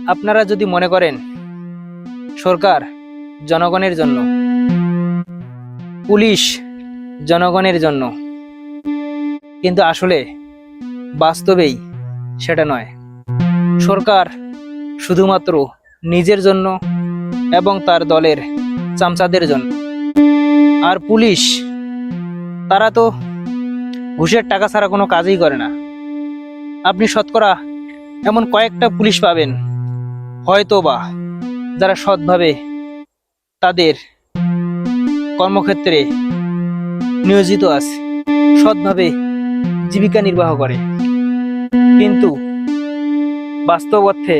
আপনারা যদি মনে করেন সরকার জনগণের জন্য, পুলিশ জনগণের জন্য, কিন্তু আসলে বাস্তবেই সেটা নয়। সরকার শুধুমাত্র নিজের জন্য এবং তার দলের চামচাদের জন্য। আর পুলিশ, তারা তো ঘুষের টাকা ছাড়া কোনো কাজই করে না। আপনি শতকরা এমন কয়েকটা পুলিশ পাবেন হয়তো বা যারা সৎভাবে তাদের কর্মক্ষেত্রে নিয়োজিত আছে, সৎভাবে জীবিকা নির্বাহ করে। কিন্তু বাস্তব অর্থে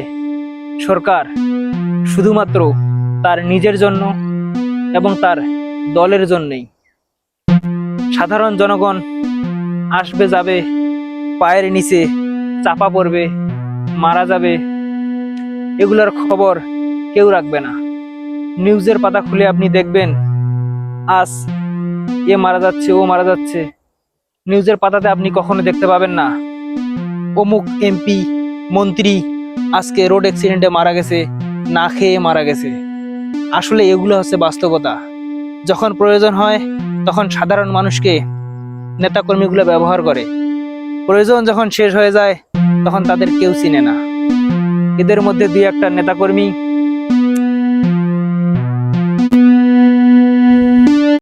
সরকার শুধুমাত্র তার নিজের জন্য এবং তার দলের জন্যই। সাধারণ জনগণ আসবে যাবে, পায়ের নিচে চাপা পড়বে, মারা যাবে, এগুলোর খবর কেউ রাখবে না। নিউজের পাতা খুলে আপনি দেখবেন আজ এ মারা যাচ্ছে, ও মারা যাচ্ছে। নিউজের পাতাতে আপনি কখনো দেখতে পাবেন না অমুক এমপি মন্ত্রী আজকে রোড অ্যাক্সিডেন্টে মারা গেছে, না খেয়ে মারা গেছে। আসলে এগুলো হচ্ছে বাস্তবতা। যখন প্রয়োজন হয় তখন সাধারণ মানুষকে নেতাকর্মীগুলো ব্যবহার করে, প্রয়োজন যখন শেষ হয়ে যায় তখন তাদের কেউ চিনে না। এদের মধ্যে দুই একটা নেতাকর্মী